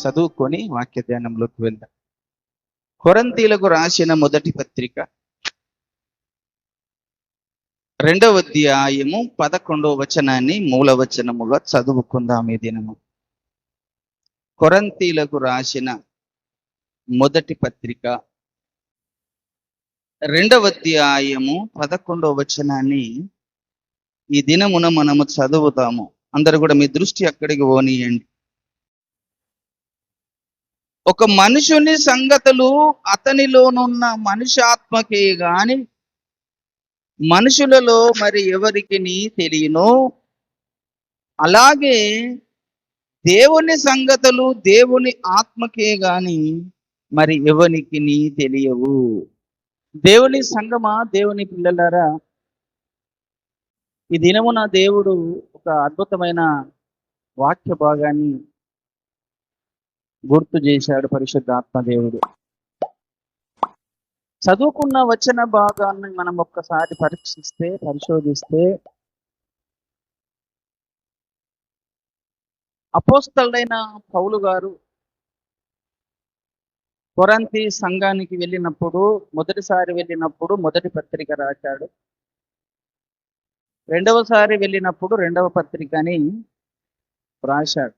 చదువుకొని వాక్య ధ్యానంలోకి వెళ్దాం. కొరింథీయులకు రాసిన మొదటి పత్రిక 2వ అధ్యాయము 11వ వచనాన్ని మూలవచనముగా చదువుకుందాం ఈ దినము. కొరింథీయులకు రాసిన మొదటి పత్రిక 2వ అధ్యాయము 11వ వచనాన్ని ఈ దినమున మనము చదువుతాము. అందరూ కూడా మీ దృష్టి అక్కడికి పోనీయండి. ఒక మనుషుని సంగతులు అతనిలోనున్న మనుష్యాత్మకే గాని మనుషులలో మరి ఎవరికి తెలియను, అలాగే దేవుని సంగతులు దేవుని ఆత్మకే గాని మరి ఎవరికి తెలియవు. దేవుని సంగమా, దేవుని పిల్లలారా, ఈ దినమున దేవుడు ఒక అద్భుతమైన వాక్య భాగాన్ని గుర్తు చేశాడు. పరిశుద్ధాత్మ దేవుడు చదువుకున్న వచన భాగాన్ని మనం ఒక్కసారి పరిశోధిస్తే అపోస్తలుడైన పౌలు గారు కొరింథీ సంఘానికి మొదటిసారి వెళ్ళినప్పుడు మొదటి పత్రిక రాశాడు. రెండవసారి వెళ్ళినప్పుడు రెండవ పత్రికని రాశాడు.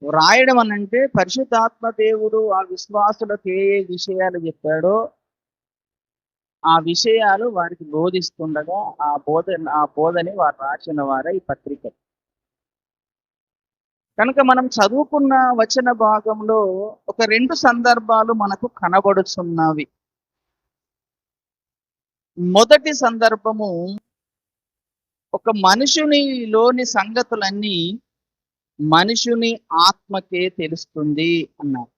రాయడం అనంటే పరిశుద్ధాత్మ దేవుడు ఆ విశ్వాసులకు ఏ విషయాలు చెప్పాడో ఆ విషయాలు వారికి బోధిస్తుండగా ఆ బోధని వారు రాసిన వారే ఈ పత్రిక. కనుక మనం చదువుకున్న వచన భాగంలో ఒక 2 సందర్భాలు మనకు కనబడుచున్నవి. మొదటి సందర్భము, ఒక మనుషునిలోని సంగతులన్నీ మనుషుని ఆత్మకే తెలుస్తుంది అన్నారు.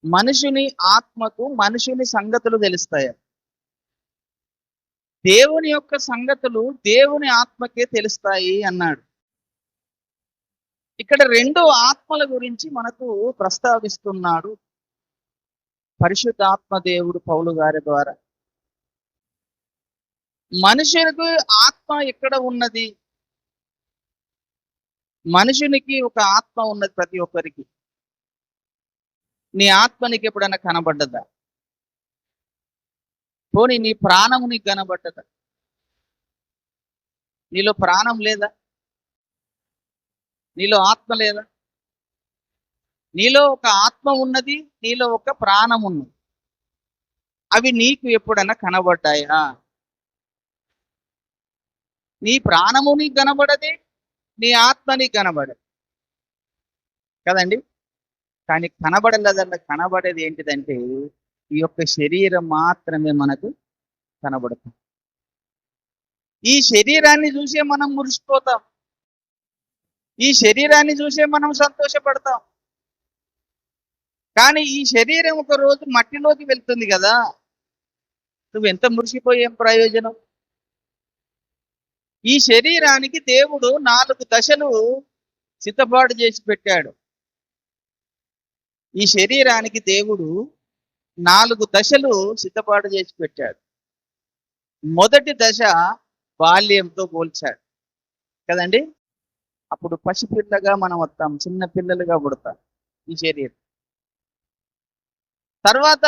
మనుషుని ఆత్మకు మనుషుని సంగతులు తెలుస్తాయి. దేవుని యొక్క సంగతులు దేవుని ఆత్మకే తెలుస్తాయి అన్నాడు. ఇక్కడ 2 ఆత్మల గురించి మనకు ప్రస్తావిస్తున్నాడు పరిశుద్ధాత్మ దేవుడు పౌలు గారి ద్వారా. మనుషులకు ఆత్మ ఎక్కడ ఉన్నది? మనుషునికి ఒక ఆత్మ ఉన్నది ప్రతి ఒక్కరికి. నీ ఆత్మ నీకు ఎప్పుడైనా కనబడ్డదా? పోనీ నీ ప్రాణము నీకు కనబడ్డదా? నీలో ప్రాణం లేదా? నీలో ఆత్మ లేదా? నీలో ఒక ఆత్మ ఉన్నది, నీలో ఒక ప్రాణం ఉన్నది. అవి నీకు ఎప్పుడైనా కనబడ్డాయా? నీ ప్రాణము నీకు కనబడది, నీ ఆత్మ నీకు కనబడదు కదండి. కానీ కనబడేది ఏంటిదంటే ఈ యొక్క శరీరం మాత్రమే మనకు కనబడుతుంది. ఈ శరీరాన్ని చూసే మనం మురిసిపోతాం, ఈ శరీరాన్ని చూసే మనం సంతోషపడతాం. కానీ ఈ శరీరం ఒక రోజు మట్టిలోకి వెళ్తుంది కదా, నువ్వు ఎంత మురిసిపోయే ప్రయోజనం? ఈ శరీరానికి దేవుడు 4 దశలు సిద్ధపాటు చేసి పెట్టాడు. ఈ శరీరానికి దేవుడు 4 దశలు సిద్ధపాటు చేసి పెట్టాడు. మొదటి దశ బాల్యంతో పోల్చాడు కదండి. అప్పుడు పసిపిల్లగా మనం వస్తాం, చిన్న పిల్లలుగా పుడతాం ఈ శరీరం. తర్వాత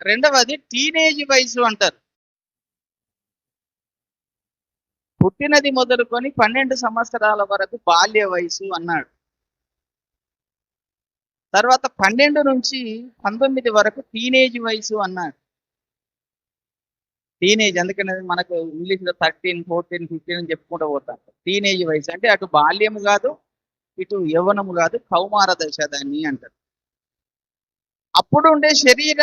రెండవది టీనేజ్ వయసు అంటారు. పుట్టినది మొదలుకొని 12 సంవత్సరాల వరకు బాల్య వయసు అన్నాడు. తర్వాత 12 నుంచి 19 వరకు టీనేజ్ వయసు అన్నాడు. టీనేజ్ అందుకనే మనకు ఇంగ్లీష్లో 13, 14, 15 అని చెప్పుకుంటూ పోతాం. టీనేజ్ వయసు అంటే అటు బాల్యము కాదు, ఇటు యవ్వనము కాదు, కౌమార దశ దాన్ని అంటారు. అప్పుడు ఉండే శరీర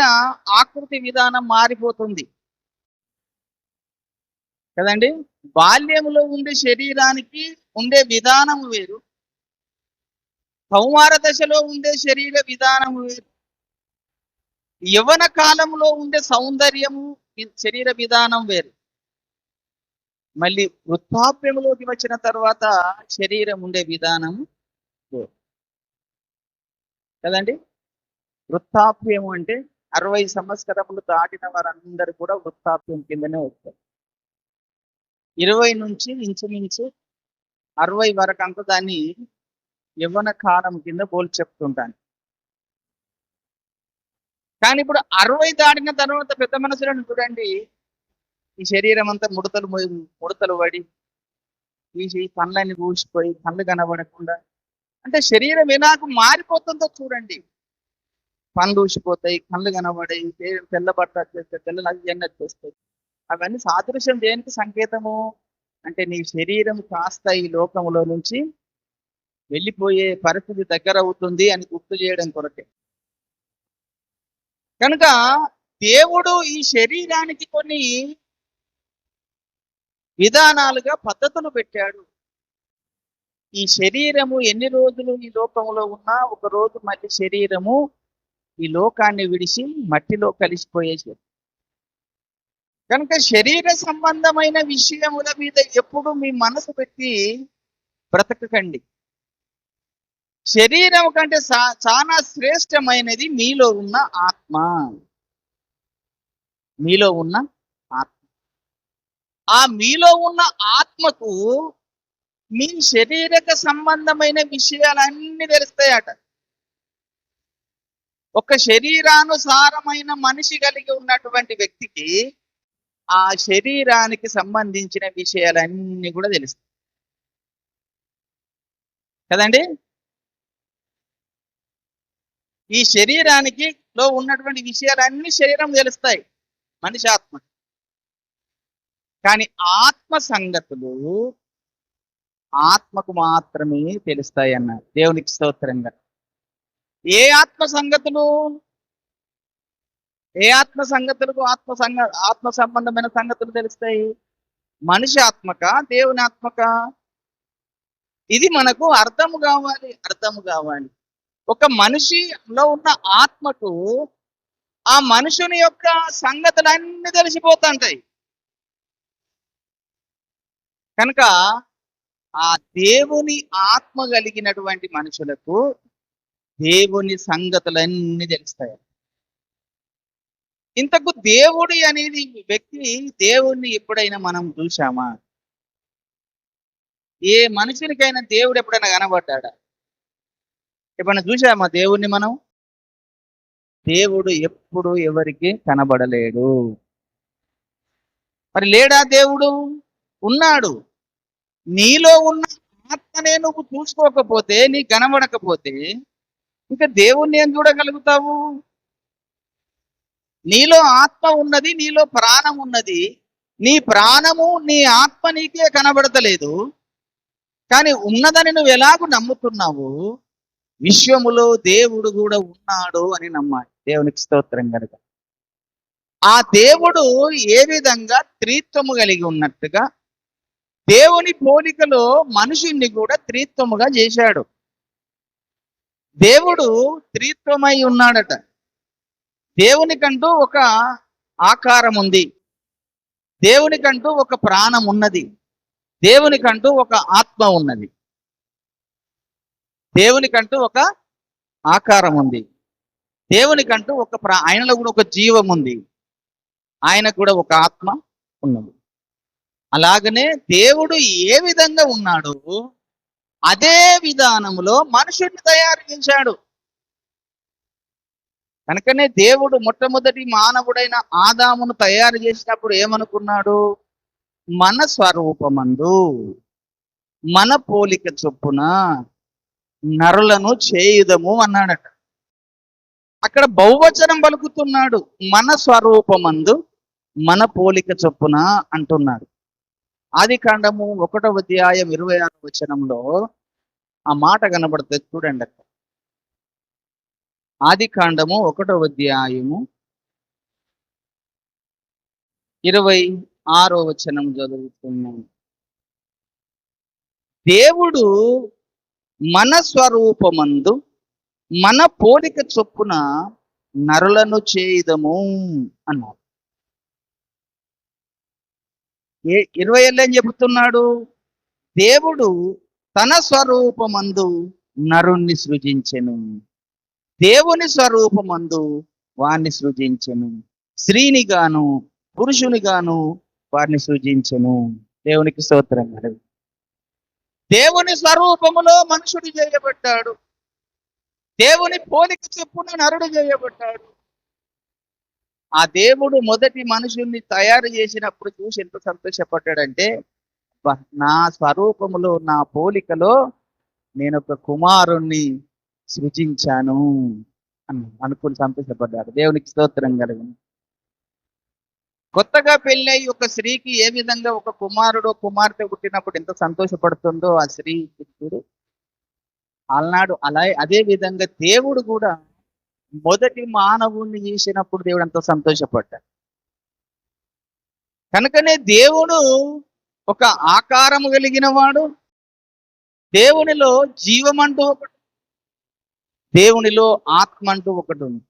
ఆకృతి విధానం మారిపోతుంది కదండి. బాల్యంలో ఉండే శరీరానికి ఉండే విధానం వేరు, కౌమార దశలో ఉండే శరీర విధానం వేరు, యవ్వన కాలంలో ఉండే సౌందర్యము శరీర విధానం వేరు. మళ్ళీ వృద్ధాప్యంలోకి వచ్చిన తర్వాత శరీరం ఉండే విధానం వేరు కదండి. వృద్ధాప్యం అంటే 60 సంవత్సరములు దాటిన వారందరూ కూడా వృద్ధాప్యం కిందనే వస్తారు. 20 నుంచి ఇంచుమించు 60 వరకు అంతా దాన్ని యవ్వన కాలం కింద పోల్చి చెప్తుంటాను. కానీ ఇప్పుడు 60 దాటిన తర్వాత పెద్ద మనుషులను చూడండి, ఈ శరీరం అంతా ముడతలు పడి ఈ కళ్ళని ఊసిపోయి కళ్ళు కనబడకుండా, అంటే శరీరం ఎలాగ మారిపోతుందో చూడండి. పనులు ఊసిపోతాయి, కళ్ళు కనబడాయి, తెల్ల బట్ట వచ్చేస్తాయి, తెల్ల ఇవన్నీ వచ్చేస్తాయి. అవన్నీ సాదృశ్యం దేనికి సంకేతము అంటే నీ శరీరం కాస్త ఈ లోకములో నుంచి వెళ్ళిపోయే పరిస్థితి దగ్గర అవుతుంది అని గుర్తు చేయడం కొరకే. కనుక దేవుడు ఈ శరీరానికి కొన్ని విధానాలుగా పద్ధతులు పెట్టాడు. ఈ శరీరము ఎన్ని రోజులు ఈ లోకంలో ఉన్నా ఒక రోజు మళ్ళీ శరీరము ఈ లోకాన్ని విడిచి మట్టిలో కలిసిపోయేది. కనుక శరీర సంబంధమైన విషయముల మీద ఎప్పుడు మీ మనసు పెట్టి బ్రతకకండి. శరీరం కంటే చాలా శ్రేష్టమైనది మీలో ఉన్న ఆత్మ. మీలో ఉన్న ఆత్మ. ఆ మీలో ఉన్న ఆత్మకు మీ శరీరక సంబంధమైన విషయాలన్నీ తెలుస్తాయట. ఒక శరీరానుసారమైన మనిషి కలిగి ఉన్నటువంటి వ్యక్తికి ఆ శరీరానికి సంబంధించిన విషయాలన్నీ కూడా తెలుస్తాయి కదండి. ఈ శరీరానికి లో ఉన్నటువంటి విషయాలన్నీ శరీరం తెలుస్తాయి మనిషి ఆత్మ. కానీ ఆత్మ సంగతులు ఆత్మకు మాత్రమే తెలుస్తాయి అన్నారు. దేవునికి స్తోత్రంగా. ఏ ఆత్మ సంగతులు? ఏ ఆత్మ సంగతులకు ఆత్మ సంబంధమైన సంగతులు తెలుస్తాయి? మనిషి ఆత్మక, దేవుని ఆత్మక? ఇది మనకు అర్థము కావాలి. ఒక మనిషిలో ఉన్న ఆత్మకు ఆ మనుషుని యొక్క సంగతులన్నీ తెలిసిపోతుంటాయి. కనుక ఆ దేవుని ఆత్మ కలిగినటువంటి మనుషులకు దేవుని సంగతులన్నీ తెలుస్తాయి. ఇంతకు దేవుడు అనేది వ్యక్తి, దేవుణ్ణి ఎప్పుడైనా మనం చూసామా? ఏ మనుషునికైనా దేవుడు ఎప్పుడైనా కనబడ్డా? ఎప్పుడైనా చూసామా దేవుణ్ణి మనం? దేవుడు ఎప్పుడు ఎవరికి కనబడలేడు. మరి లేడా దేవుడు? ఉన్నాడు. నీలో ఉన్న ఆత్మనే నువ్వు చూసుకోకపోతే, నీ కనబడకపోతే ఇంకా దేవుణ్ణి ఏం చూడగలుగుతావు? నీలో ఆత్మ ఉన్నది, నీలో ప్రాణం ఉన్నది. నీ ప్రాణము నీ ఆత్మ నీకే కనబడతలేదు, కానీ ఉన్నదని నువ్వు ఎలాగూ నమ్ముతున్నావు? విశ్వములో దేవుడు కూడా ఉన్నాడు అని నమ్మాలి. దేవునికి స్తోత్రం కనుక ఆ దేవుడు ఏ విధంగా త్రిత్వము కలిగి ఉన్నట్టుగా దేవుని పోలికలో మనుషుణ్ణి కూడా త్రిత్వముగా చేశాడు. దేవుడు త్రిత్వమై ఉన్నాడట. దేవునికంటూ ఒక ఆకారం ఉంది, దేవునికంటూ ఒక ప్రాణం ఉన్నది, దేవునికంటూ ఒక ఆత్మ ఉన్నది, దేవునికంటూ ఒక ఆకారం ఉంది, దేవునికంటూ ఆయనలో కూడా ఒక జీవం ఉంది, ఆయనకు కూడా ఒక ఆత్మ ఉన్నది. అలాగనే దేవుడు ఏ విధంగా ఉన్నాడో అదే విధానములో మనుషుడిని తయారు చేశాడు. కనుకనే దేవుడు మొట్టమొదటి మానవుడైన ఆదామును తయారు చేసినప్పుడు ఏమనుకున్నాడు? మన స్వరూపమందు మన పోలిక చొప్పున నరులను చేయుదము అన్నాడట. అక్కడ బహువచనం పలుకుతున్నాడు. మన స్వరూపమందు మన పోలిక చొప్పున అంటున్నాడు. ఆదికాండము 1వ అధ్యాయం 26వ వచనంలో ఆ మాట కనబడుతుంది, చూడండి. అక్కడ ఆదికాండము 1వ అధ్యాయము 26వ వచనం చదువుతున్నాను. దేవుడు మన స్వరూపమందు మన పోలిక చొప్పున నరులను చేయుదము అన్నాడు. 20 ఏం చెబుతున్నాడు? దేవుడు తన స్వరూపమందు నరుణ్ణి సృజించెను, దేవుని స్వరూపమందు వారిని సృజించెను, స్త్రీని గాను పురుషుని గాను వారిని సృజించెను. దేవునికి స్తోత్రం. దేవుని స్వరూపములో మనుషుడు చేయబడ్డాడు. దేవుని పోలిక చొప్పున నరుడు చేయబడ్డాడు. ఆ దేవుడు మొదటి మనుషుల్ని తయారు చేసినప్పుడు చూసి ఎంత సంతోషపడ్డాడంటే, నా స్వరూపములో నా పోలికలో నేను ఒక కుమారుణ్ణి సృజించాను అని అనుకుని సంతోషపడ్డాడు. దేవునికి స్తోత్రం కలుగును. కొత్తగా పెళ్ళై ఒక స్త్రీకి ఏ విధంగా ఒక కుమారుడు కుమార్తె పుట్టినప్పుడు ఎంత సంతోషపడుతుందో ఆ స్త్రీ పురుషుడు అలనాడు అదే విధంగా దేవుడు కూడా మొదటి మానవుణ్ణి చేసినప్పుడు దేవుడు ఎంతో సంతోషపడ్డాడు. కనుకనే దేవుడు ఒక ఆకారము కలిగిన వాడు. దేవునిలో జీవమంటూ ఒకటి, దేవునిలో ఆత్మ అంటూ ఒకటి ఉంది.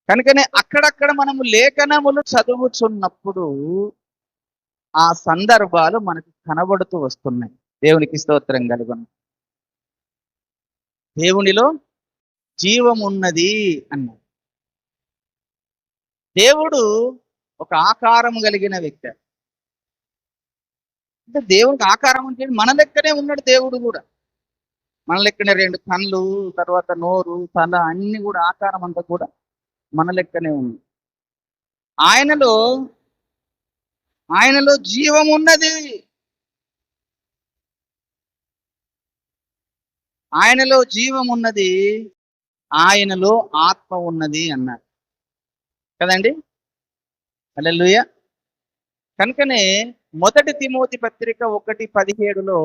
కనుకనే అక్కడక్కడ మనము లేఖనములు చదువుచున్నప్పుడు ఆ సందర్భాలు మనకు కనబడుతూ వస్తున్నాయి. దేవునికి స్తోత్రం కలుగును. దేవునిలో జీవమున్నది అన్నాడు. దేవుడు ఒక ఆకారం కలిగిన వ్యక్తి. అంటే దేవుడికి ఆకారం అంటే మన లెక్కనే ఉన్నాడు. దేవుడు కూడా మన లెక్కనే 2 కళ్ళు, తర్వాత నోరు, తల అన్ని కూడా ఆకారం అంతా కూడా మన లెక్కనే ఉంది. ఆయనలో జీవం ఉన్నది. ఆయనలో జీవం ఉన్నది, ఆయనలో ఆత్మ ఉన్నది అన్నారు కదండి. హల్లెలూయా. కనుకనే మొదటి తిమోతి పత్రిక 1:17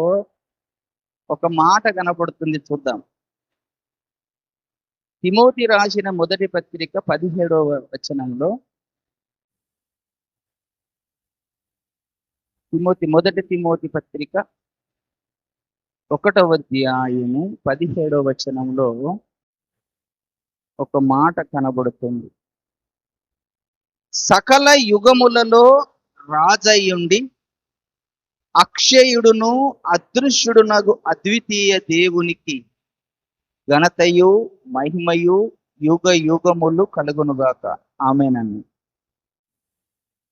ఒక మాట కనపడుతుంది, చూద్దాం. తిమోతి రాసిన మొదటి పత్రిక 17వ వచనంలో, మొదటి తిమోతి పత్రిక 1వ అధ్యాయము 17వ వచనంలో ఒక మాట కనబడుతుంది. సకల యుగములలో రాజయ్యుండి అక్షయుడును అదృశ్యుడునగు అద్వితీయ దేవునికి ఘనతయు మహిమయు యుగ యుగములు కలుగునుగాక. ఆమేనని.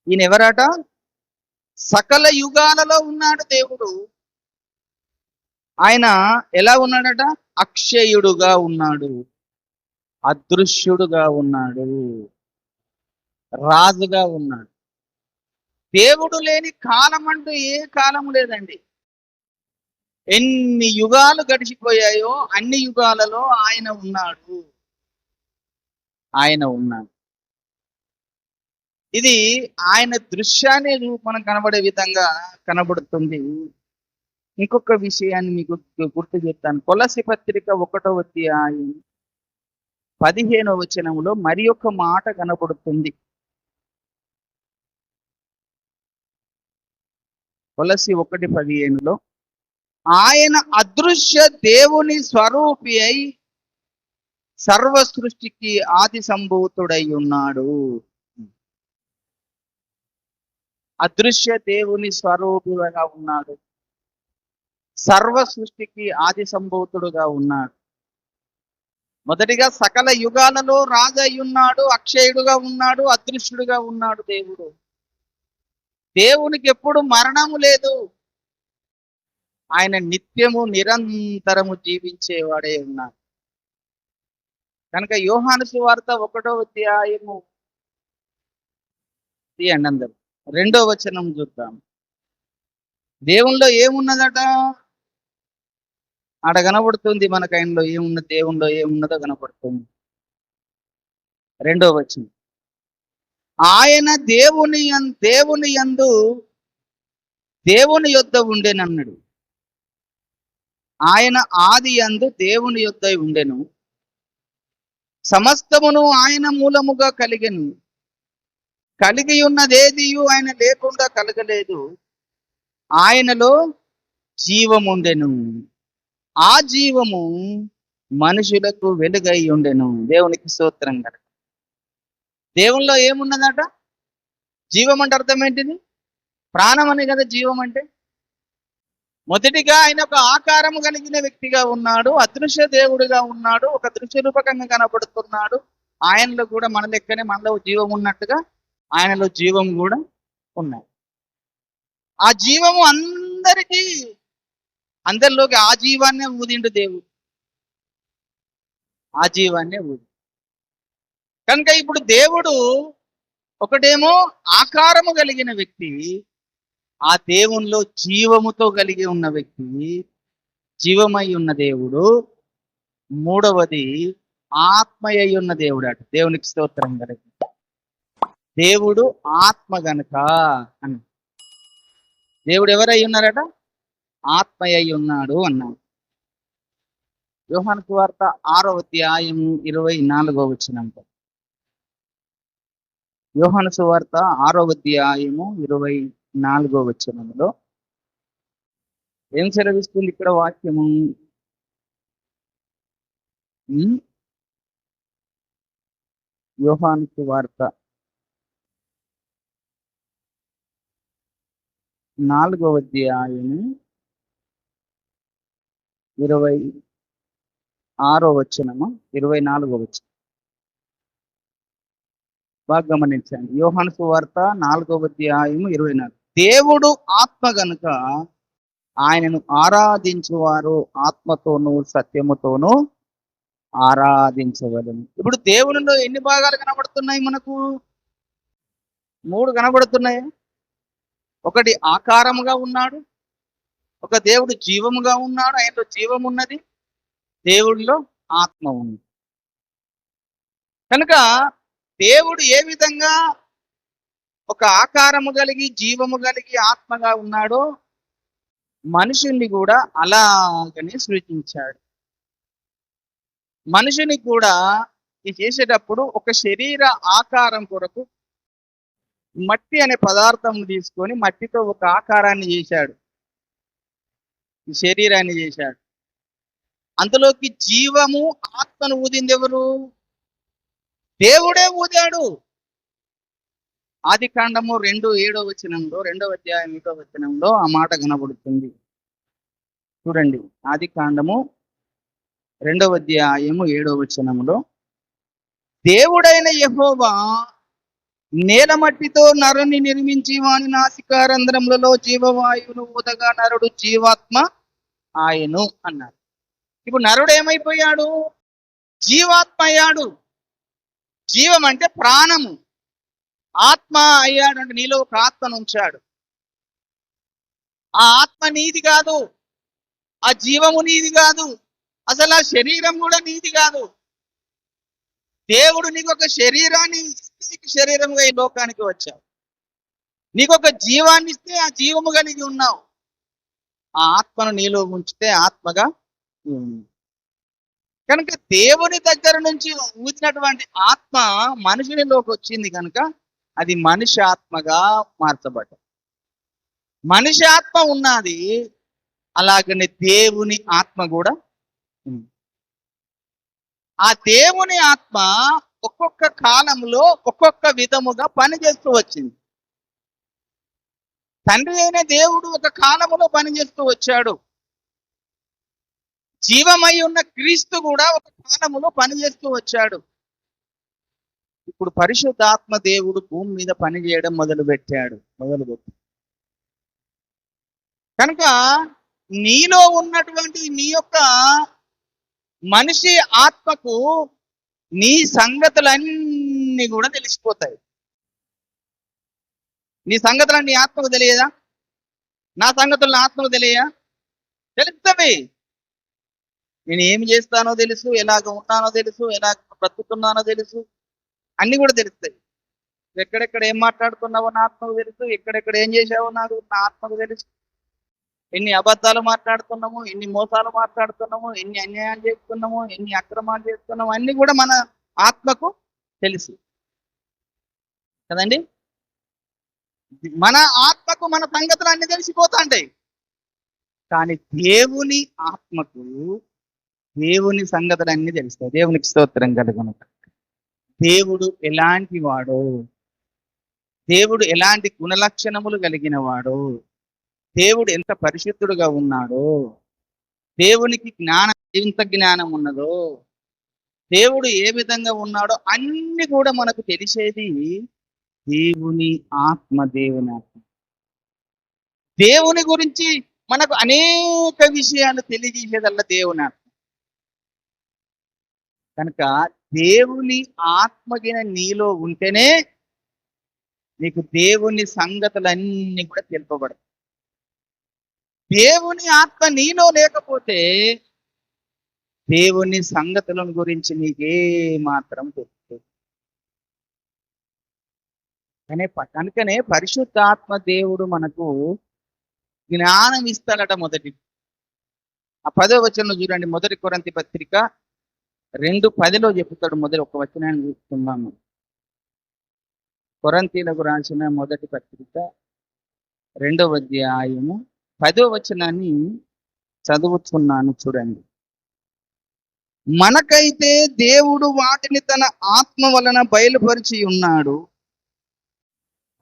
ఈయన ఎవరట? సకల యుగాలలో ఉన్నాడు దేవుడు. ఆయన ఎలా ఉన్నాడట? అక్షయుడుగా ఉన్నాడు, అదృశ్యుడుగా ఉన్నాడు, రాజుగా ఉన్నాడు. దేవుడు లేని కాలం అంటూ ఏ కాలం లేదండి. ఎన్ని యుగాలు గడిచిపోయాయో అన్ని యుగాలలో ఆయన ఉన్నాడు. ఇది ఆయన దృశ్యాన్ని మనం కనబడే విధంగా కనబడుతుంది. ఇంకొక విషయాన్ని మీకు గుర్తు చెప్తాను. కొలస్సీ పత్రిక 1వ అధ్యాయం 15వ వచనంలో మరి ఒక మాట కనబడుతుంది. కొలస్సీ 1:15 ఆయన అదృశ్య దేవుని స్వరూపి అయి సర్వ సృష్టికి ఆది సంభూతుడై ఉన్నాడు. అదృశ్య దేవుని స్వరూపిగా ఉన్నాడు, సర్వ సృష్టికి ఆది సంభూతుడుగా ఉన్నాడు. మొదటిగా సకల యుగాలలో రాజు అయి ఉన్నాడు, అక్షయుడుగా ఉన్నాడు, అదృశ్యుడుగా ఉన్నాడు. దేవునికి ఎప్పుడు మరణము లేదు. ఆయన నిత్యము నిరంతరము జీవించేవాడే ఉన్నాడు. కనుక యోహాను సువార్త 1వ అధ్యాయము 2వ వచనం చూద్దాం. దేవునిలో ఏమున్నదట? ఆడ కనబడుతుంది మనకు. ఆయనలో ఏమున్నది, దేవునిలో ఏమున్నదో కనబడుతుంది. 2వ వచనం, ఆయన దేవుని యందు దేవుని యొద్ద ఉండెనన్నాడు. ఆయన ఆది యందు దేవుని యొద్ద ఉండెను. సమస్తమును ఆయన మూలముగా కలిగెను. కలిగి ఉన్నదేదియు ఆయన లేకుండా కలగలేదు. ఆయనలో జీవముండెను. ఆ జీవము మనుషులకు వెలుగై ఉండెను. దేవునికి స్తోత్రం కలుగు. దేవుల్లో ఏమున్నదట? జీవం అంటే అర్థం ఏంటిది? ప్రాణం అని కదా జీవం అంటే. మొదటిగా ఆయన ఒక ఆకారము కలిగిన వ్యక్తిగా ఉన్నాడు, అదృశ్య దేవుడిగా ఉన్నాడు, ఒక దృశ్య రూపకంగా కనబడుతున్నాడు. ఆయనలో కూడా మన లెక్కనే మనలో జీవం ఉన్నట్టుగా ఆయనలో జీవం కూడా ఉన్నది. ఆ జీవము అందరికీ అందరిలోకి ఆ జీవాన్నే ఊదిండు దేవుడు, ఆ జీవాన్నే ఊది. కనుక ఇప్పుడు దేవుడు ఒకటేమో ఆకారము కలిగిన వ్యక్తి, ఆ దేవునిలో జీవముతో కలిగి ఉన్న వ్యక్తి, జీవమై ఉన్న దేవుడు. మూడవది ఆత్మయ్య ఉన్న దేవుడు అట. దేవునికి స్తోత్రం కలిగి. దేవుడు ఆత్మ గనుక అని, దేవుడు ఎవరై ఉన్నారట? ఆత్మయ్య ఉన్నాడు అన్నాడు. యోహాను సువార్త 6వ అధ్యాయము 24వ వచనం. యోహాను సువార్త 6వ అధ్యాయము 24వ వచనంలో ఏం సెలవిస్తుంది ఇక్కడ వాక్యము? యోహాను సువార్త 4వ అధ్యాయము 26వ వచనము 24వ వచనం. బాగా గమనించండి. యోహాను సువార్త 4వ అధ్యాయము 24. దేవుడు ఆత్మ గనుక ఆయనను ఆరాధించువారు ఆత్మతోనూ సత్యముతోనూ ఆరాధించవలెను. ఇప్పుడు దేవునిలో ఎన్ని భాగాలు కనబడుతున్నాయి మనకు? 3 కనబడుతున్నాయి. ఒకటి ఆకారముగా ఉన్నాడు, ఒక దేవుడు జీవముగా ఉన్నాడు, ఆయనలో జీవం ఉన్నది, దేవుడిలో ఆత్మ ఉంది. కనుక దేవుడు ఏ విధంగా ఒక ఆకారము కలిగి జీవము కలిగి ఆత్మగా ఉన్నాడో మనుషుల్ని కూడా అలాగనే సృజించాడు. మనిషిని కూడా ఇది చేసేటప్పుడు ఒక శరీర ఆకారం కొరకు మట్టి అనే పదార్థం తీసుకొని మట్టితో ఒక ఆకారాన్ని చేశాడు, ఈ శరీరాన్ని చేశాడు. అందులోకి జీవము ఆత్మను ఊదింది ఎవరు? దేవుడే ఊదాడు. ఆదికాండము 2:7వ వచనంలో, 2వ అధ్యాయం 7వ వచనంలో ఆ మాట కనబడుతుంది. చూడండి, ఆదికాండము 2వ అధ్యాయము 7వ వచనంలో, దేవుడైన యెహోవా నేల మట్టితో నరుని నిర్మించి వాని నాసికారంధ్రములలో జీవవాయువును ఊదగా నరుడు జీవాత్మ ఆయను అన్నారు. ఇప్పుడు నరుడు ఏమైపోయాడు? జీవాత్మ అయ్యాడు. జీవం అంటే ప్రాణము, ఆత్మ అయ్యాడు అంటే నీలో ఒక ఆత్మను ఉంచాడు. ఆ ఆత్మ నీది కాదు, ఆ జీవము నీది కాదు, అసలు ఆ శరీరం కూడా నీది కాదు. దేవుడు నీకు ఒక శరీరాన్ని ఇస్తే నీకు శరీరంగా ఈ లోకానికి వచ్చావు. నీకు ఒక జీవాన్ని ఇస్తే ఆ జీవము కలిగి ఉన్నావు. ఆ ఆత్మను నీలో ఉంచితే ఆత్మగా ఉంది. కనుక దేవుని దగ్గర నుంచి ఊదినటువంటి ఆత్మ మనుషునిలోకి వచ్చింది కనుక అది మనిషి ఆత్మగా మార్చబడ్డది. మనిషి ఆత్మ ఉన్నది, అలాగనే దేవుని ఆత్మ కూడా ఉంది. ఆ దేవుని ఆత్మ ఒక్కొక్క కాలంలో ఒక్కొక్క విధముగా పనిచేస్తూ వచ్చింది. తండ్రి అయిన దేవుడు ఒక కాలములో పనిచేస్తూ వచ్చాడు. జీవమై ఉన్న క్రీస్తు కూడా ఒక కాలములో పనిచేస్తూ వచ్చాడు. ఇప్పుడు పరిశుద్ధాత్మ దేవుడు భూమి మీద పనిచేయడం మొదలుపెట్టాడు. కనుక నీలో ఉన్నటువంటి నీ యొక్క మనిషి ఆత్మకు నీ సంగతులన్నీ కూడా తెలిసిపోతాయి. నీ సంగతులు నీ ఆత్మకు తెలియదా? నా సంగతులు నా ఆత్మకు తెలియదా? తెలుస్తవి. నేను ఏమి చేస్తానో తెలుసు, ఎలాగ ఉన్నానో తెలుసు, ఎలా బ్రతుకుతున్నానో తెలుసు, అన్ని కూడా తెలుస్తాయి. ఎక్కడెక్కడ ఏం మాట్లాడుతున్నావో నా ఆత్మకు తెలుసు, ఎక్కడెక్కడ ఏం చేసావో నాకు నా ఆత్మకు తెలుసు. ఎన్ని అబద్ధాలు మాట్లాడుతున్నాము, ఎన్ని మోసాలు మాట్లాడుతున్నాము, ఎన్ని అన్యాయాలు చేస్తున్నాము, ఎన్ని అక్రమాలు చేస్తున్నాము, అన్ని కూడా మన ఆత్మకు తెలుసు కదండి. మన ఆత్మకు మన సంగతులు అన్ని తెలిసిపోతాంటాయి. కానీ దేవుని ఆత్మకు దేవుని సంగతులు అన్ని తెలుస్తాయి. దేవునికి స్తోత్రం కలుగును. దేవుడు ఎలాంటి వాడు, దేవుడు ఎలాంటి గుణలక్షణములు కలిగిన వాడు, దేవుడు ఎంత పరిశుద్ధుడుగా ఉన్నాడో, దేవునికి జ్ఞానం ఎంత జ్ఞానం ఉన్నదో, దేవుడు ఏ విధంగా ఉన్నాడో అన్ని కూడా మనకు తెలిసేది దేవుని ఆత్మ. దేవుని ఆత్మ దేవుని గురించి మనకు అనేక విషయాలు తెలియజేసేదల్లా దేవుని ఆత్మ. కనుక దేవుని ఆత్మగిన నీలో ఉంటేనే నీకు దేవుని సంగతులన్నీ కూడా తెలుపబడతాయి. దేవుని ఆత్మ నీలో లేకపోతే దేవుని సంగతులను గురించి నీకే మాత్రం తెలుసు. కనుకనే పరిశుద్ధాత్మ దేవుడు మనకు జ్ఞానం ఇస్తాడట. మొదటి ఆ 10వ వచనంలో చూడండి, మొదటి కొరింథీ పత్రిక 2:10 చెప్తాడు. మొదటి ఒక వచనాన్ని చూస్తున్నాము. కొరింథీలకు రాసిన మొదటి పత్రిక 2వ అధ్యాయము 10వ వచనాన్ని చదువుతున్నాను చూడండి. మనకైతే దేవుడు వాటిని తన ఆత్మ వలన బయలుపరిచి ఉన్నాడు.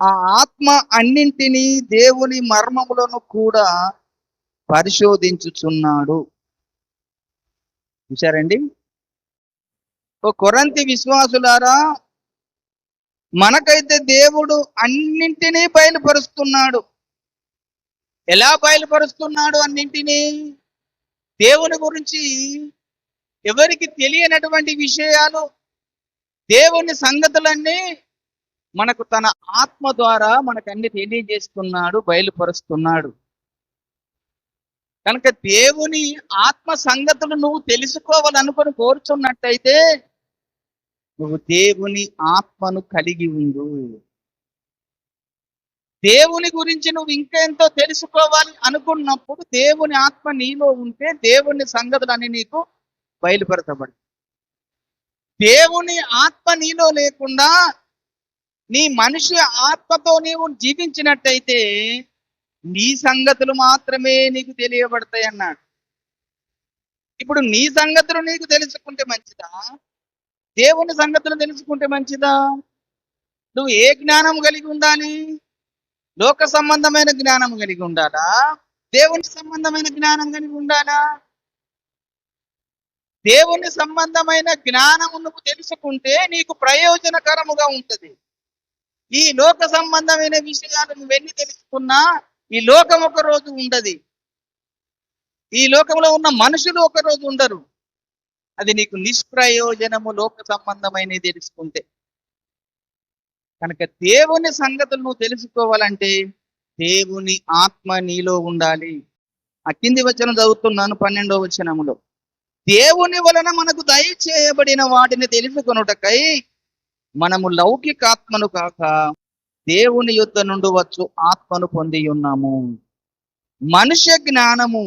ఆ ఆత్మ అన్నింటినీ దేవుని మర్మములను కూడా పరిశోధించుచున్నాడు. చూశారండి? ఓ కొరింథీ విశ్వాసులారా, మనకైతే దేవుడు అన్నింటినీ బయలుపరుస్తున్నాడు. ఎలా బయలుపరుస్తున్నాడు అన్నింటినీ? దేవుని గురించి ఎవరికి తెలియనటువంటి విషయాలు, దేవుని సంగతులన్నీ మనకు తన ఆత్మ ద్వారా మనకు అన్ని తెలియజేస్తున్నాడు, బయలుపరుస్తున్నాడు. కనుక దేవుని ఆత్మ సంగతులు నువ్వు తెలుసుకోవాలనుకొని కోరుచున్నట్టయితే నువ్వు దేవుని ఆత్మను కలిగి ఉండు. దేవుని గురించి నువ్వు ఇంకా ఎంతో తెలుసుకోవాలి అనుకున్నప్పుడు దేవుని ఆత్మ నీలో ఉంటే దేవుని సంగతులన్నీ నీకు బయలుపరచబడి. దేవుని ఆత్మ నీలో లేకుండా నీ మనిషి ఆత్మతో నీవు జీవించినట్టయితే నీ సంగతులు మాత్రమే నీకు తెలియబడతాయి అన్నాడు. ఇప్పుడు నీ సంగతులు నీకు తెలుసుకుంటే మంచిదా, దేవుని సంగతులు తెలుసుకుంటే మంచిదా? నువ్వు ఏ జ్ఞానం కలిగి ఉండాలి? లోక సంబంధమైన జ్ఞానం కలిగి ఉండాలా, దేవుని సంబంధమైన జ్ఞానం కలిగి ఉండాలా? దేవుని సంబంధమైన జ్ఞానము నువ్వు తెలుసుకుంటే నీకు ప్రయోజనకరముగా ఉంటది. ఈ లోక సంబంధమైన విషయాలు నువ్వెన్ని తెలుసుకున్నా ఈ లోకం ఒక రోజు ఉండదు. ఈ లోకంలో ఉన్న మనుషులు ఒక రోజు ఉండరు. అది నీకు నిష్ప్రయోజనము లోక సంబంధమైన తెలుసుకుంటే. కనుక దేవుని సంగతులు నువ్వు తెలుసుకోవాలంటే దేవుని ఆత్మ నీలో ఉండాలి. ఆ కింది వచనం చదువుతున్నాను, 12వ వచనములో. దేవుని వలన మనకు దయచేయబడిన వాటిని తెలుసుకొనుటకై మనము లౌకిక ఆత్మను కాక దేవుని యుద్ధ నుండి వచ్చు ఆత్మను పొంది ఉన్నాము. మనుష్య జ్ఞానము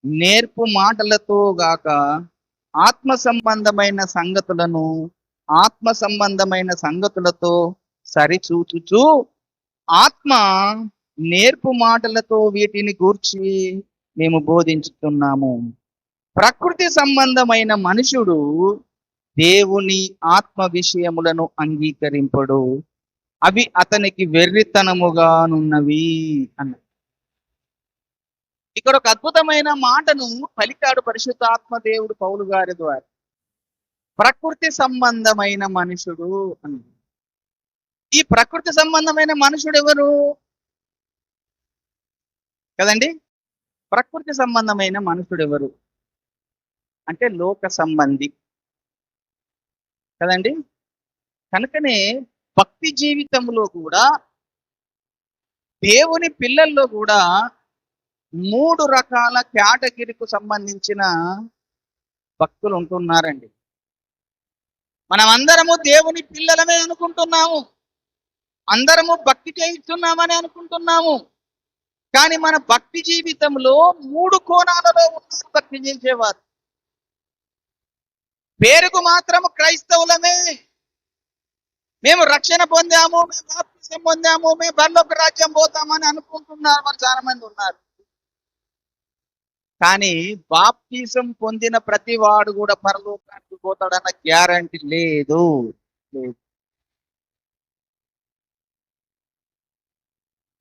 నేర్పు మాటలతో గాక ఆత్మ సంబంధమైన సంగతులతో సరిచూచుచు ఆత్మ నేర్పు మాటలతో వీటిని గూర్చి మేము బోధించుతున్నాము. ప్రకృతి సంబంధమైన మనుషుడు దేవుని ఆత్మ విషయములను అంగీకరింపడు, అవి అతనికి వెర్రితనముగానున్నవి అన్న. ఇక్కడ ఒక అద్భుతమైన మాటను పలికాడు పరిశుద్ధాత్మ దేవుడు పౌలు గారి ద్వారా. ప్రకృతి సంబంధమైన మనుషుడు అని. ఈ ప్రకృతి సంబంధమైన మనుషుడు ఎవరు కదండి? ప్రకృతి సంబంధమైన మనుషుడు ఎవరు అంటే లోక సంబంధి కదండి. కనుకనే భక్తి జీవితంలో కూడా దేవుని పిల్లల్లో కూడా 3 రకాల కేటగిరీకు సంబంధించిన భక్తులు ఉంటున్నారండి. మనం అందరము దేవుని పిల్లలమే అనుకుంటున్నాము, అందరము భక్తి చేయిస్తున్నామని అనుకుంటున్నాము. కానీ మన భక్తి జీవితంలో 3 కోణాలలో ఉన్నారు భక్తి చేసేవారు. పేరుకు మాత్రము క్రైస్తవులమే, మేము రక్షణ పొందాము, మేము బాప్తిసం పొందాము, మేము పరలోక రాజ్యం పోతామని అనుకుంటున్నారు మరి చాలా మంది ఉన్నారు. కానీ బాప్తిసం పొందిన ప్రతి వాడు కూడా పరలోకానికి పోతాడన్న గ్యారంటీ లేదు.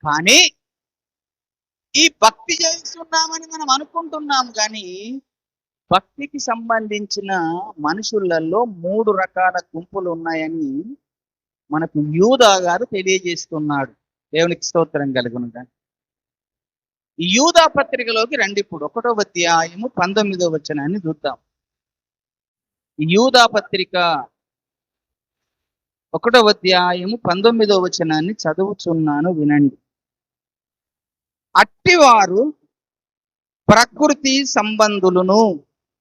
కానీ ఈ భక్తి చేస్తున్నామని మనం అనుకుంటున్నాం, కానీ భక్తికి సంబంధించిన మనుషులలో 3 రకాల గుంపులు ఉన్నాయని మనకు యూదా గారు తెలియజేస్తున్నాడు. దేవునికి స్తోత్రం కలుగును. యూదా పత్రికలోకి రండి. ఇప్పుడు 1వ అధ్యాయము 19వ వచనాన్ని చూద్దాం. యూదా పత్రిక 1వ అధ్యాయము 19వ వచనాన్ని చదువుచున్నాను, వినండి. అట్టివారు ప్రకృతి సంబంధులను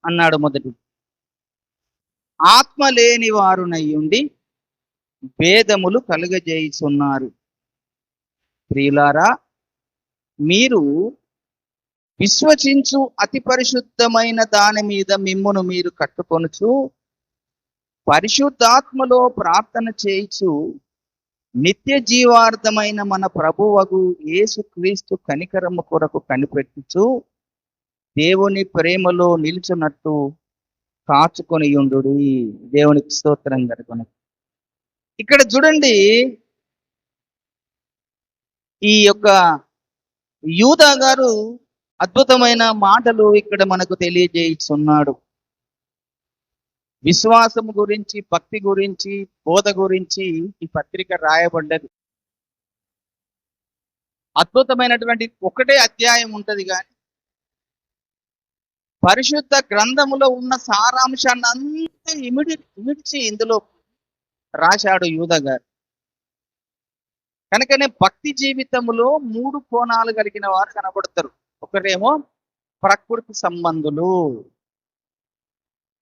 అన్నాడు మొదటి. ఆత్మ లేని వారునయ్యుండి భేదములు కలుగజేయుచున్నారు. ప్రియులారా, మీరు విశ్వసించు అతి పరిశుద్ధమైన దాని మీద మిమ్మును మీరు కట్టుకొనుచు పరిశుద్ధాత్మలో ప్రార్థన చేయుచు నిత్య జీవార్థమైన మన ప్రభువగు యేసుక్రీస్తు కనికరము కొరకు కనిపెట్టుచు దేవుని ప్రేమలో నిలుచున్నట్టు కాచుకొని ఉండుడి. దేవునికి స్తోత్రం కలుగును. ఇక్కడ చూడండి, ఈ యొక్క యూదా గారు అద్భుతమైన మాటలు ఇక్కడ మనకు తెలియజేస్తున్నాడు. విశ్వాసం గురించి, భక్తి గురించి, బోధ గురించి ఈ పత్రిక రాయబడ్డది. అద్భుతమైనటువంటి ఒకటే అధ్యాయం ఉంటది, కానీ పరిశుద్ధ గ్రంథములో ఉన్న సారాంశాన్ని అంతా ఇమిడ్చి ఇందులో రాశాడు యూదా గారు. కనుకనే భక్తి జీవితంలో 3 కోణాలు కలిగిన వారు కనబడతారు. ఒకరేమో ప్రకృతి సంబంధులు,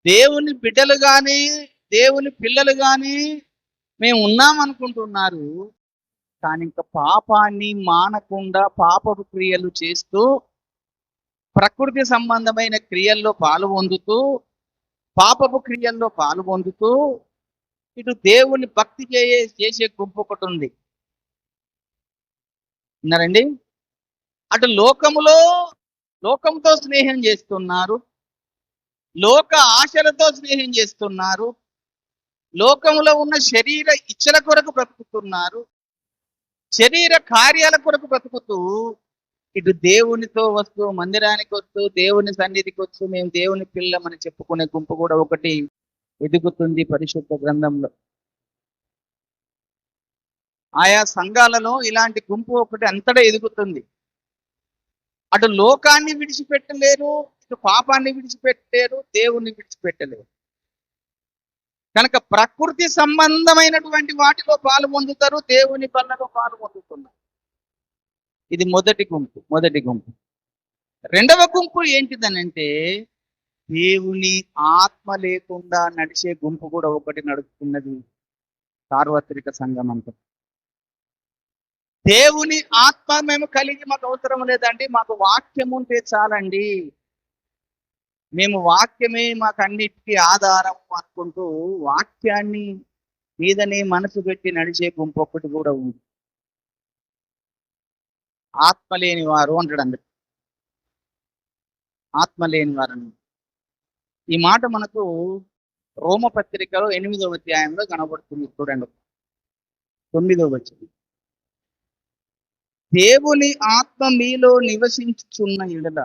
దేవుని బిడ్డలు గాని దేవుని పిల్లలు గాని మేము ఉన్నామనుకుంటున్నారు, కానీ ఇంకా పాపాన్ని మానకుండా పాపపు క్రియలు చేస్తూ ప్రకృతి సంబంధమైన క్రియల్లో పాలు పొందుతూ పాపపు క్రియల్లో పాలు పొందుతూ ఇటు దేవుని భక్తి చేసే గుంపు ఒకటి ఉంది. విన్నారండి? అటు లోకంతో స్నేహం చేస్తున్నారు, లోక ఆశలతో స్నేహం చేస్తున్నారు, లోకంలో ఉన్న శరీర ఇచ్చల కొరకు బ్రతుకుతున్నారు, శరీర కార్యాల కొరకు బ్రతుకుతూ ఇటు దేవునితో వస్తూ మందిరానికి వస్తూ దేవుని సన్నిధికి వస్తూ మేము దేవుని పిల్లమని చెప్పుకునే గుంపు కూడా ఒకటి ఎదుగుతుంది పరిశుద్ధ గ్రంథంలో. ఆయా సంఘాలలో ఇలాంటి గుంపు ఒకటి అంతటా ఎదుగుతుంది. అటు లోకాన్ని విడిచిపెట్టలేరు, ఇటు పాపాన్ని విడిచిపెట్టలేరు, దేవుణ్ణి విడిచిపెట్టలేరు. కనుక ప్రకృతి సంబంధమైనటువంటి వాటిలో పాలు పొందుతారు, దేవుని పనులలో పాలు పొందుతున్నారు. ఇది మొదటి గుంపు. రెండవ గుంపు ఏంటిదనంటే దేవుని ఆత్మ లేకుండా నడిచే గుంపు కూడా ఒకటి నడుస్తున్నది సార్వత్రిక సంఘం అంతా. దేవుని ఆత్మ మేము కలిగి మాకు అవసరం లేదండి, మాకు వాక్యం ఉంటే చాలండి, మేము వాక్యమే మాకు అన్నిటికీ ఆధారం అనుకుంటూ వాక్యాన్ని మీదనే మనసు పెట్టి నడిచే గుంపు ఒకటి కూడా ఉంది. ఆత్మ లేని వారు అంటాడు అందరు. ఆత్మ లేని వారు. ఈ మాట మనకు రోమపత్రికలో 8వ అధ్యాయంలో కనబడుతుంది. చూడండి, 9వ వచనం. దేవుని ఆత్మ మీలో నివసించుచున్న ఎడల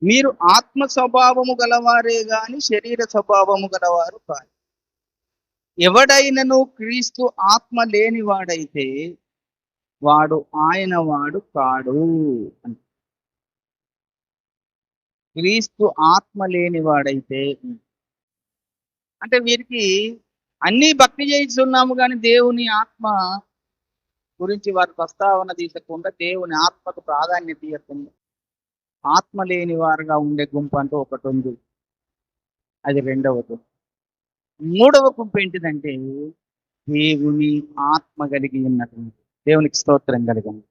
మీరు ఆత్మ స్వభావము గలవారే గాని శరీర స్వభావము గలవారు కాదు. ఎవడైనను క్రీస్తు ఆత్మ లేనివాడైతే వాడు ఆయన వాడు కాడు. క్రీస్తు ఆత్మ లేనివాడైతే అంటే వీరికి అన్ని భక్తి చేయిస్తున్నాము, కానీ దేవుని ఆత్మ గురించి వారు ప్రస్తావన తీసకుండా దేవుని ఆత్మకు ప్రాధాన్యత ఇవ్వకుండా ఆత్మ లేని వారుగా ఉండే గుంపు అంటూ ఒకటి ఉంది. అది రెండవది. మూడవ గుంపు ఏంటిదంటే దేవుని ఆత్మ కలిగి ఉన్నటువంటి, దేవునికి స్తోత్రం కలిగింది,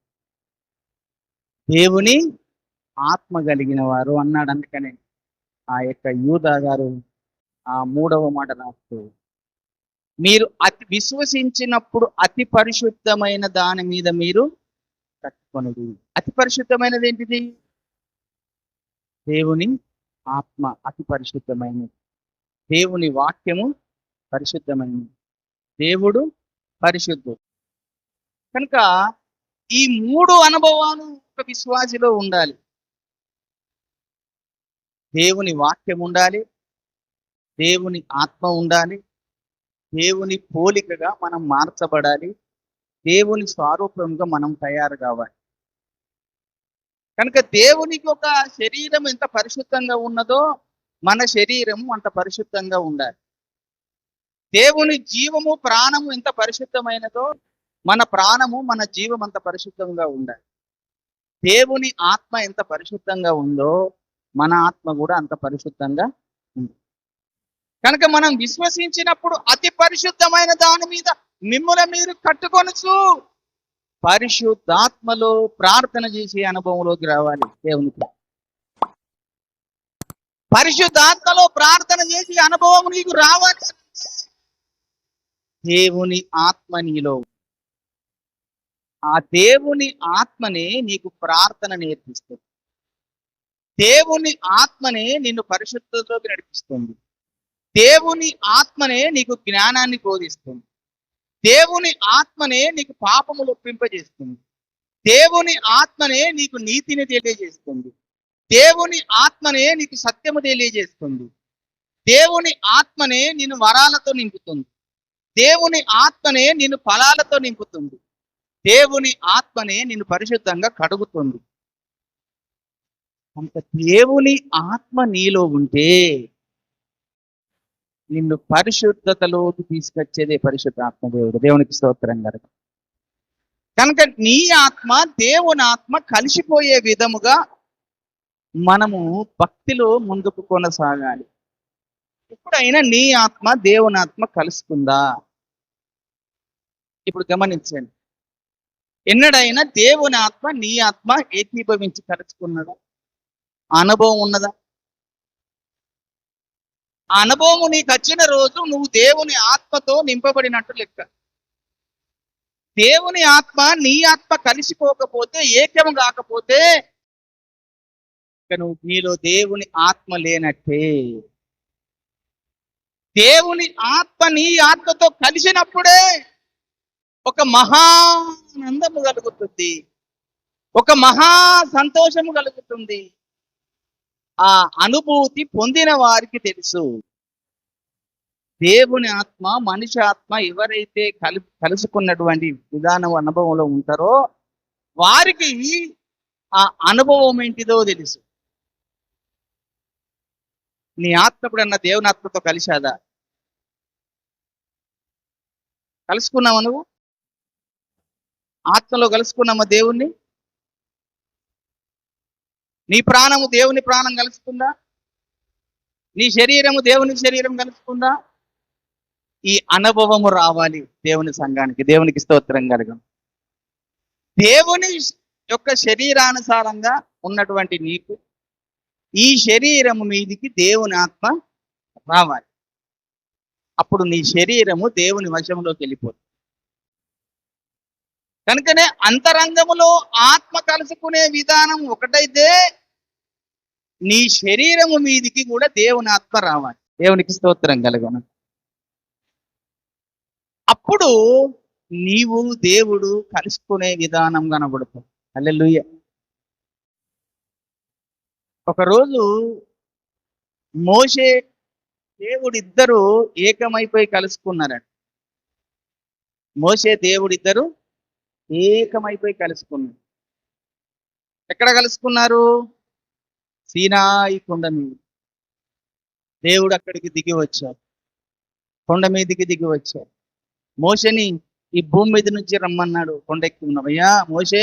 దేవుని ఆత్మ కలిగిన వారు అన్నాడు. అందుకనే ఆ యొక్క యూదా గారు ఆ 3వ మాట రాస్తూ మీరు అతి విశ్వసించినప్పుడు అతి పరిశుద్ధమైన దాని మీద మీరు కట్టుకొనుడి. అతి పరిశుద్ధమైనది ఏంటిది? దేవుని ఆత్మ అతి పరిశుద్ధమైనది, దేవుని వాక్యము పరిశుద్ధమైనది, దేవుడు పరిశుద్ధుడు. కనుక ఈ 3 అనుభవాలు ఒక విశ్వాసిలో ఉండాలి. దేవుని వాక్యం ఉండాలి, దేవుని ఆత్మ ఉండాలి, దేవుని పోలికగా మనం మార్చబడాలి, దేవుని స్వరూపంగా మనం తయారు కావాలి. కనుక దేవునికి ఒక శరీరం ఎంత పరిశుద్ధంగా ఉన్నదో మన శరీరం అంత పరిశుద్ధంగా ఉండాలి. దేవుని జీవము ప్రాణము ఎంత పరిశుద్ధమైనదో మన ప్రాణము మన జీవం అంత పరిశుద్ధంగా ఉండాలి. దేవుని ఆత్మ ఎంత పరిశుద్ధంగా ఉందో మన ఆత్మ కూడా అంత పరిశుద్ధంగా ఉంది. కనుక మనం విశ్వసించినప్పుడు అతి పరిశుద్ధమైన దాని మీద మిమ్ముల మీరు కట్టుకొనుచు పరిశుద్ధాత్మలో ప్రార్థన చేసే అనుభవంలోకి రావాలి. దేవునికి పరిశుద్ధాత్మలో ప్రార్థన చేసే అనుభవం నీకు రావాలి. దేవుని ఆత్మ నీలో, ఆ దేవుని ఆత్మనే నీకు ప్రార్థన నేర్పిస్తుంది. దేవుని ఆత్మనే నిన్ను పరిశుద్ధతలోకి నడిపిస్తుంది. దేవుని ఆత్మనే నీకు జ్ఞానాన్ని బోధిస్తుంది. దేవుని ఆత్మనే నీకు పాపములు ఒప్పింపజేస్తుంది. దేవుని ఆత్మనే నీకు నీతిని తెలియజేస్తుంది. దేవుని ఆత్మనే నీకు సత్యము తెలియజేస్తుంది. దేవుని ఆత్మనే నిన్ను వరాలతో నింపుతుంది. దేవుని ఆత్మనే నిన్ను ఫలాలతో నింపుతుంది. దేవుని ఆత్మనే నిన్ను పరిశుద్ధంగా కడుగుతుంది. అంత దేవుని ఆత్మ నీలో ఉంటే నిన్ను పరిశుద్ధతలోకి తీసుకొచ్చేదే పరిశుద్ధ ఆత్మ దేవుడు. దేవునికి స్తోత్రం గారు. కనుక నీ ఆత్మ దేవుని ఆత్మ కలిసిపోయే విధముగా మనము భక్తిలో ముందుకు కొనసాగాలి. ఎప్పుడైనా నీ ఆత్మ దేవుని ఆత్మ కలుసుకుందా? ఇప్పుడు గమనించండి, ఎన్నడైనా దేవుని ఆత్మ నీ ఆత్మ ఏకీభవించి కలుసుకున్నదా? అనుభవం ఉన్నదా? ఆ అనుభవం నీకు వచ్చిన రోజు నువ్వు దేవుని ఆత్మతో నింపబడినట్టు లెక్క. దేవుని ఆత్మ నీ ఆత్మ కలిసిపోకపోతే, ఏకము కాకపోతే నువ్వు నీలో దేవుని ఆత్మ లేనట్టే. దేవుని ఆత్మ నీ ఆత్మతో కలిసినప్పుడే ఒక మహానందము కలుగుతుంది, ఒక మహా సంతోషము కలుగుతుంది. ఆ అనుభూతి పొందిన వారికి తెలుసు. దేవుని ఆత్మ మనిషి ఆత్మ ఎవరైతే కలుసుకున్నటువంటి విధానం అనుభవంలో ఉంటారో వారికి ఆ అనుభవం ఏంటిదో తెలుసు. నీ ఆత్మ ఎప్పుడన్నా దేవుని ఆత్మతో కలిశాదా? కలుసుకున్నావా? నువ్వు ఆత్మలో కలుసుకున్నామా దేవుణ్ణి? నీ ప్రాణము దేవుని ప్రాణం కలుసుకుందా? నీ శరీరము దేవుని శరీరం కలుసుకుందా? ఈ అనుభవము రావాలి దేవుని సంఘానికి. దేవునికి స్తోత్రం కలుగును. దేవుని యొక్క శరీరానుసారంగా ఉన్నటువంటి నీకు ఈ శరీరము మీదికి దేవుని ఆత్మ రావాలి. అప్పుడు నీ శరీరము దేవుని వశంలోకి వెళ్ళిపోతుంది. కనుకనే అంతరంగములో ఆత్మ కలుసుకునే విధానం ఒకటైతే నీ శరీరము మీదికి కూడా దేవుని ఆత్మ రావాలి. దేవునికి స్తోత్రం కలుగును. అప్పుడు నీవు దేవుడు కలుసుకునే విధానం కనబడుతుంది. హల్లెలూయా. ఒకరోజు మోషే దేవుడు ఇద్దరు ఏకమైపోయి కలుసుకున్నారట. మోషే దేవుడు ఇద్దరు ఏకమైపోయి కలుసుకున్నారు. ఎక్కడ కలుసుకున్నారు? సీనాయి కొండ మీద. దేవుడు అక్కడికి దిగి వచ్చాడు, కొండ మీదకి దిగి వచ్చాడు. మోషేని ఈ భూమి మీద నుంచి రమ్మన్నాడు. కొండెక్కి ఉన్నావయ్యా మోషే,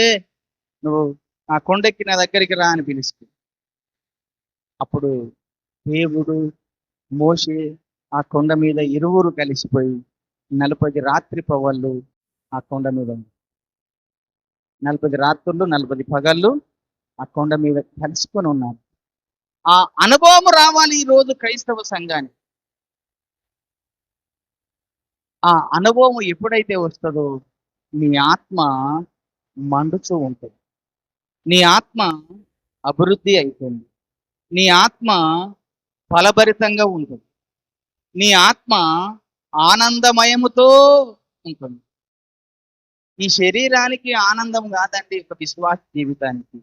నువ్వు ఆ కొండెక్కి నా దగ్గరికి రా అని పిలుస్తూ, అప్పుడు దేవుడు మోషే ఆ కొండ మీద ఇరువురు కలిసిపోయి 40 రాత్రి పగళ్ళు ఆ కొండ మీద, 40 రాత్రులు 40 పగళ్ళు ఆ కొండ మీద కలుసుకొని ఉన్నారు. ఆ అనుభవం రావాలి ఈ రోజు క్రైస్తవ సంఘానికి. ఆ అనుభవం ఎప్పుడైతే వస్తుందో నీ ఆత్మ మండుతూ ఉంటుంది, నీ ఆత్మ అభివృద్ధి అవుతుంది, నీ ఆత్మ ఫలభరితంగా ఉంటుంది, నీ ఆత్మ ఆనందమయముతో ఉంటుంది. ఈ శరీరానికి ఆనందం కాదండి ఒక విశ్వాస జీవితానికి.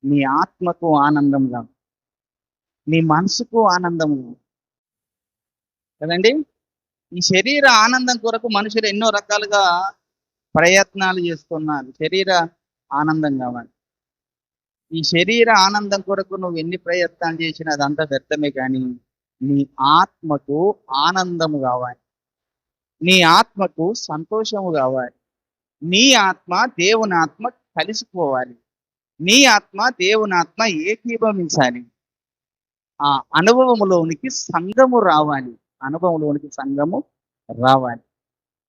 నీ ఆత్మకు ఆనందం కాదు, నీ మనసుకు ఆనందం కదండి. ఈ శరీర ఆనందం కొరకు మనుషులు ఎన్నో రకాలుగా ప్రయత్నాలు చేస్తున్నారు. శరీర ఆనందం కావాలి. ఈ శరీర ఆనందం కొరకు నువ్వు ఎన్ని ప్రయత్నాలు చేసినా అదంతా వ్యర్థమే. కానీ నీ ఆత్మకు ఆనందము కావాలి, నీ ఆత్మకు సంతోషము కావాలి, నీ ఆత్మ దేవుని ఆత్మ కలిసిపోవాలి, నీ ఆత్మ దేవుని ఆత్మ ఏకీభవించాలి. ఆ అనుభవంలోనికి సంఘము రావాలి, అనుభవంలోనికి సంఘము రావాలి.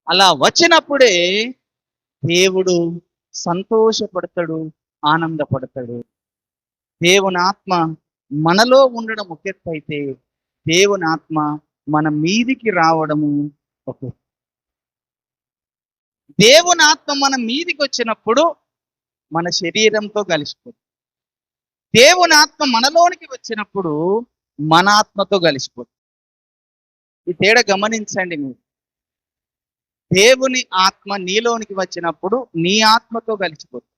అలా వచ్చినప్పుడే దేవుడు సంతోషపడతాడు, ఆనందపడతాడు. దేవుని ఆత్మ మనలో ఉండడం ఒక ఎత్తు అయితే, దేవుని ఆత్మ మన మీదికి రావడము ఒక ఎత్తు. దేవుని ఆత్మ మన మీదికి వచ్చినప్పుడు మన శరీరంతో కలిసిపోతుంది. దేవుని ఆత్మ మనలోనికి వచ్చినప్పుడు మన ఆత్మతో కలిసిపోతుంది. ఈ తేడా గమనించండి మీరు. దేవుని ఆత్మ నీలోనికి వచ్చినప్పుడు నీ ఆత్మతో కలిసిపోతుంది.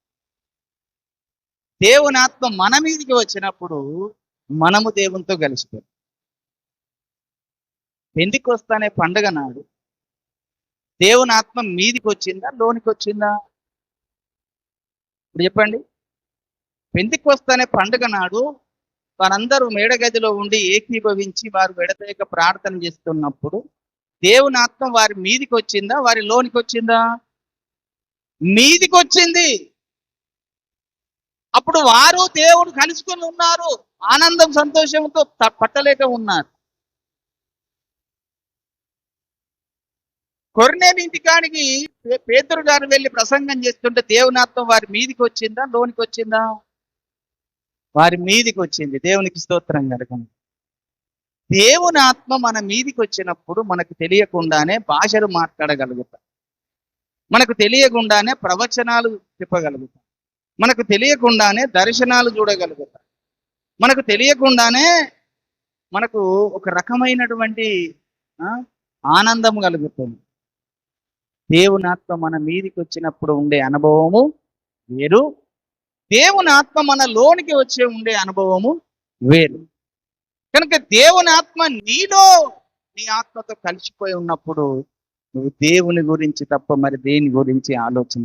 దేవుని ఆత్మ మన మీదికి వచ్చినప్పుడు మనము దేవునితో కలిసిపోతాం. పెందెకొస్తనే పండగ నాడు దేవుని ఆత్మ మీదికి వచ్చిందా, లోనికి వచ్చిందా? ఇప్పుడు చెప్పండి. పెందెకొస్తనే పండుగ నాడు వారందరూ మేడగదిలో ఉండి ఏకీభవించి వారు విడతేక ప్రార్థన చేస్తున్నప్పుడు దేవుని ఆత్మ వారి మీదికి వచ్చిందా, వారి లోనికి వచ్చిందా? మీదికి వచ్చింది. అప్పుడు వారు దేవుడు కలుసుకొని ఉన్నారు, ఆనందం సంతోషంతో పట్టలేక ఉన్నారు. కొర్నేలు ఇంటికాడికి పేతురు గారు వెళ్ళి ప్రసంగం చేస్తుంటే దేవుని ఆత్మ వారి మీదికి వచ్చిందా, లోనికి వచ్చిందా? వారి మీదికి వచ్చింది. దేవునికి స్తోత్రం కలుగును. దేవుని ఆత్మ మన మీదికి వచ్చినప్పుడు మనకు తెలియకుండానే భాషలు మాట్లాడగలుగుతాం, మనకు తెలియకుండానే ప్రవచనాలు చెప్పగలుగుతాం, మనకు తెలియకుండానే దర్శనాలు చూడగలుగుతాం, మనకు తెలియకుండానే మనకు ఒక రకమైనటువంటి ఆనందం కలుగుతుంది. దేవుని ఆత్మ మన మీదికి వచ్చినప్పుడు ఉండే అనుభవము వేరు, దేవుని ఆత్మ మన లోనికి వచ్చే ఉండే అనుభవము వేరు. కనుక దేవుని ఆత్మ నీలో, నీ ఆత్మతో కలిసిపోయి ఉన్నప్పుడు నువ్వు దేవుని గురించి తప్ప మరి దేని గురించి ఆలోచన,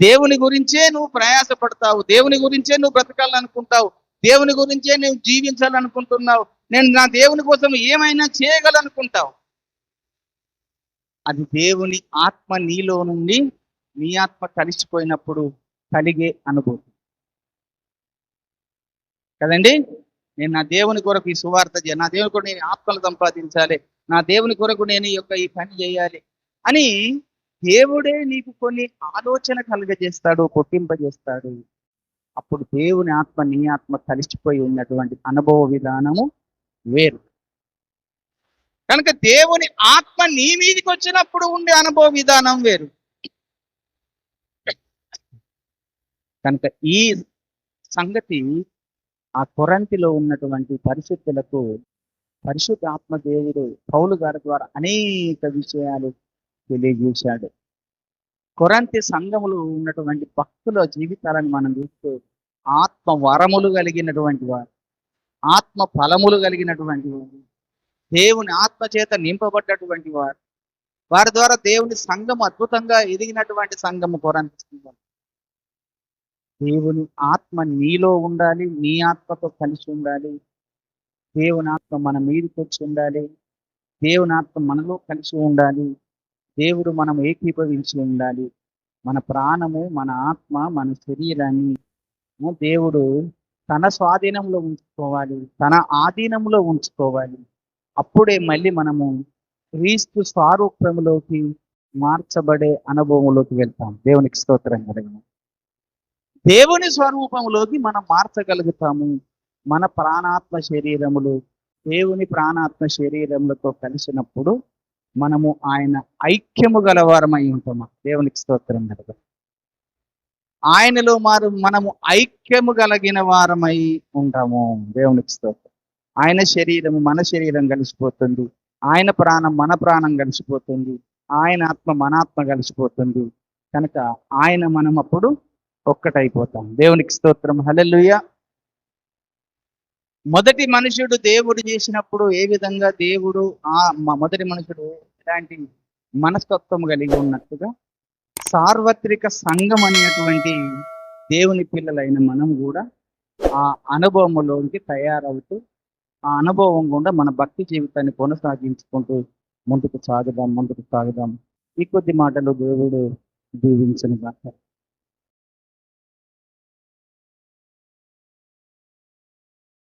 దేవుని గురించే నువ్వు ప్రయాసపడతావు, దేవుని గురించే నువ్వు బ్రతకాలనుకుంటావు, దేవుని గురించే నువ్వు జీవించాలనుకుంటున్నావు. నేను నా దేవుని కోసం ఏమైనా చేయగలనుకుంటావు. అది దేవుని ఆత్మ నీలో నుండి నీ ఆత్మ కలిసిపోయినప్పుడు కలిగే అనుభూతి కదండి. నేను నా దేవుని కొరకు ఈ సువార్త చేయాలి, నా దేవుని కొరకు నేను ఆత్మలు సంపాదించాలి, నా దేవుని కొరకు నేను ఈ పని చేయాలి అని దేవుడే నీకు కొన్ని ఆలోచన కలుగజేస్తాడు, పుట్టింపజేస్తాడు. అప్పుడు దేవుని ఆత్మ నీ ఆత్మ కలిసిపోయి ఉన్నటువంటి అనుభవ విధానము వేరు. కనుక దేవుని ఆత్మ నీ మీదికి వచ్చినప్పుడు ఉండే అనుభవ విధానం వేరు. కనుక ఈ సంగతి ఆ కొరంతిలో ఉన్నటువంటి పరిశుద్ధులకు పరిశుద్ధ ఆత్మ దేవుడు పౌలు గారి ద్వారా అనేక విషయాలు తెలియజేశాడు. కొరంతి సంఘములో ఉన్నటువంటి భక్తుల జీవితాలను మనం చూస్తే ఆత్మ వరములు కలిగినటువంటి వారు, ఆత్మ ఫలములు కలిగినటువంటి వారు, దేవుని ఆత్మ చేత నింపబడ్డటువంటి వారు, వారి ద్వారా దేవుని సంఘం అద్భుతంగా ఎదిగినటువంటి సంఘము కొరంతి సంఘం. దేవుని ఆత్మ నీలో ఉండాలి, నీ ఆత్మతో కలిసి ఉండాలి. దేవుని ఆత్మ మన మీదకి వచ్చి ఉండాలి, దేవుని ఆత్మ మనలో కలిసి ఉండాలి, దేవుడు మనం ఏకీభవించి ఉండాలి. మన ప్రాణము, మన ఆత్మ, మన శరీరాన్ని దేవుడు తన స్వాధీనంలో ఉంచుకోవాలి, తన ఆధీనంలో ఉంచుకోవాలి. అప్పుడే మళ్ళీ మనము క్రీస్తు స్వరూపంలోకి మార్చబడే అనుభవంలోకి వెళ్తాం. దేవునికి స్తోత్రం కలుగును. దేవుని స్వరూపంలోకి మనం మార్చగలుగుతాము. మన ప్రాణాత్మ శరీరములు దేవుని ప్రాణాత్మ శరీరములతో కలిసినప్పుడు మనము ఆయన ఐక్యము గలవారమై ఉంటాము. దేవునికి స్తోత్రం కలుగును. ఆయనలో మనము ఐక్యము కలిగిన వారమై ఉంటాము. దేవునికి స్తోత్రం. ఆయన శరీరము మన శరీరం కలిసిపోతుంది, ఆయన ప్రాణం మన ప్రాణం కలిసిపోతుంది, ఆయన ఆత్మ మన ఆత్మ కలిసిపోతుంది. కనుక ఆయన మనం అప్పుడు ఒక్కటైపోతాం. దేవునికి స్తోత్రం. హల్లెలూయా. మొదటి మనుషుడు దేవుడు చేసినప్పుడు ఏ విధంగా దేవుడు మొదటి మనుషుడు ఇలాంటి మనస్తత్వం కలిగి ఉన్నట్టుగా సార్వత్రిక సంఘం అనేటువంటి దేవుని పిల్లలైన మనం కూడా ఆ అనుభవంలోనికి తయారవుతూ ఆ అనుభవం గుండా మన భక్తి జీవితాన్ని కొనసాగించుకుంటూ ముందుకు సాగుదాం. ఈ కొద్ది మాటలు దేవుడు దీవించను గాక.